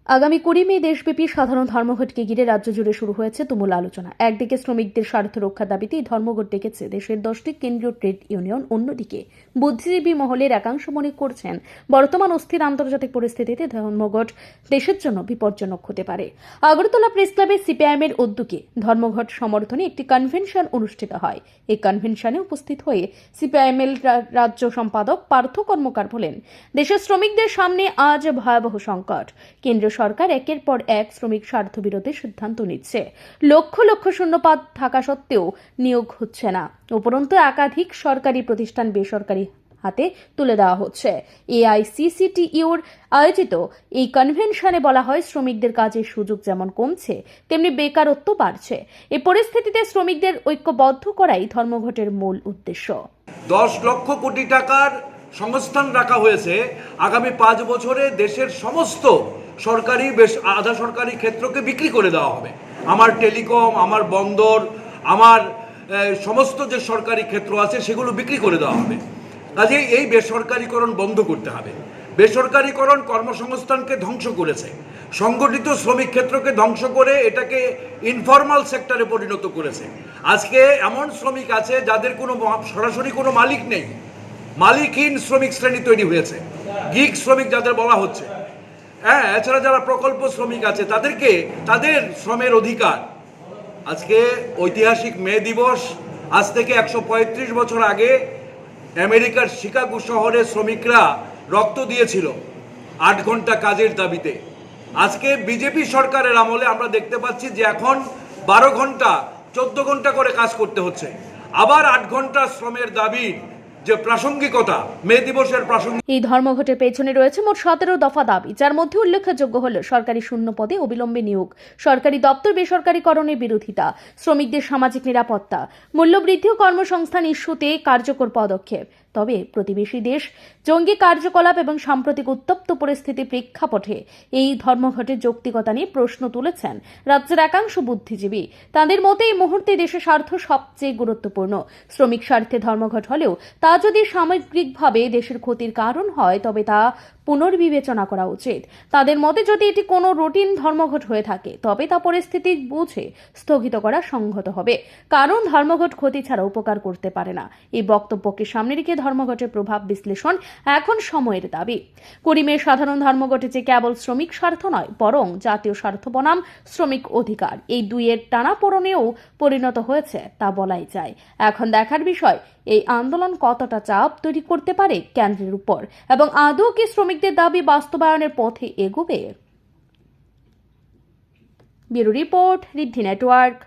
আগামী 20 মে দেশব্যাপী সাধারণ ধর্মঘটকে ঘিরে রাজ্য জুড়ে শুরু হয়েছে তুমুল আলোচনা। একদিকে শ্রমিকদের স্বার্থ রক্ষার দাবিতে এই ধর্মঘট ডেকেছে দেশের 10টি কেন্দ্রীয় ট্রেড ইউনিয়ন, অন্যদিকে বুদ্ধিজীবী মহলের একাংশ মনে করছেন বর্তমান অস্থির আন্তর্জাতিক পরিস্থিতিতে ধর্মঘট দেশের জন্য বিপজ্জনক হতে পারে। আগরতলা প্রেস ক্লাবে সিপিআইএম এর উদ্যোগে ধর্মঘট সমর্থনে একটি কনভেনশন অনুষ্ঠিত হয়। এই কনভেনশনে উপস্থিত হয়ে সিপিআইএম এর রাজ্য সম্পাদক পার্থ কর্মকার বলেন, দেশের শ্রমিকদের সামনে আজ ভয়াবহ সংকট। কেন্দ্রীয় সরকার একের পর এক শ্রমিক স্বার্থ বিরোধী সিদ্ধান্ত নিচ্ছে। লক্ষ লক্ষ শূন্যপদ থাকা সত্ত্বেও নিয়োগ হচ্ছে না। উপরন্তু একাধিক সরকারি প্রতিষ্ঠান বেসরকারি হাতে তুলে দেওয়া হচ্ছে। এআইসিসিটিইউর আয়োজিত এই কনভেনশনে বলা হয়, শ্রমিকদের কাজের সুযোগ যেমন কমছে, তেমনি বেকারত্ব বাড়ছে। এই পরিস্থিতিতে শ্রমিকদের ঐক্যবদ্ধ করাই ধর্মঘটের মূল উদ্দেশ্য। 10 লক্ষ কোটি টাকার সংস্থান রাখা হয়েছে। আগামী 5 বছরে দেশের সমস্ত সরকারি আধা সরকারি ক্ষেত্রকে বিক্রি করে দেওয়া হবে। আমার টেলিকম, আমার বন্দর, আমার সমস্ত যে সরকারি ক্ষেত্র আছে সেগুলো বিক্রি করে দেওয়া হবে। কাজেই এই বেসরকারীকরণ বন্ধ করতে হবে। বেসরকারীকরণ কর্মসংস্থানকে ধ্বংস করেছে, সংগঠিত শ্রমিক ক্ষেত্রকে ধ্বংস করে এটাকে ইনফর্মাল সেক্টরে পরিণত করেছে। আজকে এমন শ্রমিক আছে যাদের কোনো সরাসরি কোনো মালিক নেই, মালিকহীন শ্রমিক শ্রেণী তৈরি হয়েছে, গিগ শ্রমিক যাদের বলা হচ্ছে। হ্যাঁ, এছাড়া যারা প্রকল্প শ্রমিক আছে তাদেরকে তাদের শ্রমের অধিকার। আজকে ঐতিহাসিক মে দিবস, আজ থেকে 135 বছর আগে আমেরিকার শিকাগো শহরে শ্রমিকরা রক্ত দিয়েছিল 8 ঘন্টা কাজের দাবিতে। আজকে বিজেপি সরকারের আমলে আমরা দেখতে পাচ্ছি যে এখন 12 ঘন্টা 14 ঘন্টা করে কাজ করতে হচ্ছে। আবার 8 ঘন্টা শ্রমের দাবির যে প্রাসঙ্গিকতা, মে দিবসের প্রাসঙ্গিক। এই ধর্মঘটের পেছনে রয়েছে মোট 17 দফা দাবি, যার মধ্যে উল্লেখযোগ্য হল সরকারি শূন্য পদে অবিলম্বে নিয়োগ, সরকারি দপ্তর বেসরকারীকরণের বিরোধিতা, শ্রমিকদের সামাজিক নিরাপত্তা, মূল্যবৃদ্ধি ও কর্মসংস্থান ইস্যুতে কার্যকর পদক্ষেপ। তবে প্রতিবেশী দেশ, জঙ্গি কার্যকলাপ এবং সাম্প্রতিক উত্তপ্ত পরিস্থিতির প্রেক্ষাপটে এই ধর্মঘটের যৌক্তিকতা নিয়ে প্রশ্ন তুলেছেন রাজ্যের একাংশ বুদ্ধিজীবী। তাদের মতে এই মুহূর্তে দেশের স্বার্থ সবচেয়ে গুরুত্বপূর্ণ। শ্রমিক স্বার্থে ধর্মঘট হলেও তা যদি সামগ্রিকভাবে দেশের ক্ষতির কারণ হয় তবে তা পুনর্বিবেচনা করা উচিত। তাদের মতে যদি এটি কোনো রুটিন ধর্মঘট হয়ে থাকে তবে তা পরিস্থিতি বুঝে স্থগিত করা সংহত হবে, কারণ ধর্মঘট ক্ষতি ছাড়া উপকার করতে পারে না। এই বক্তব্যকে সামনে রেখে ধর্মঘটের প্রভাব বিশ্লেষণ এখন সময়ের দাবি। 20 মে সাধারণ ধর্মঘটে যে কেবল শ্রমিক স্বার্থ নয়, বরং জাতীয় স্বার্থ বনাম শ্রমিক অধিকার, এই দুইয়ের টানাপোড়েনেও পরিণত হয়েছে তা বলাই যায়। এখন দেখার বিষয় এই আন্দোলন কতটা চাপ তৈরি করতে পারে কেন্দ্রের উপর, এবং আদৌ কি শ্রমিকদের দাবি বাস্তবায়নের পথে এগোবে। ব্যুরো রিপোর্ট, ঋদ্ধি নেটওয়ার্ক।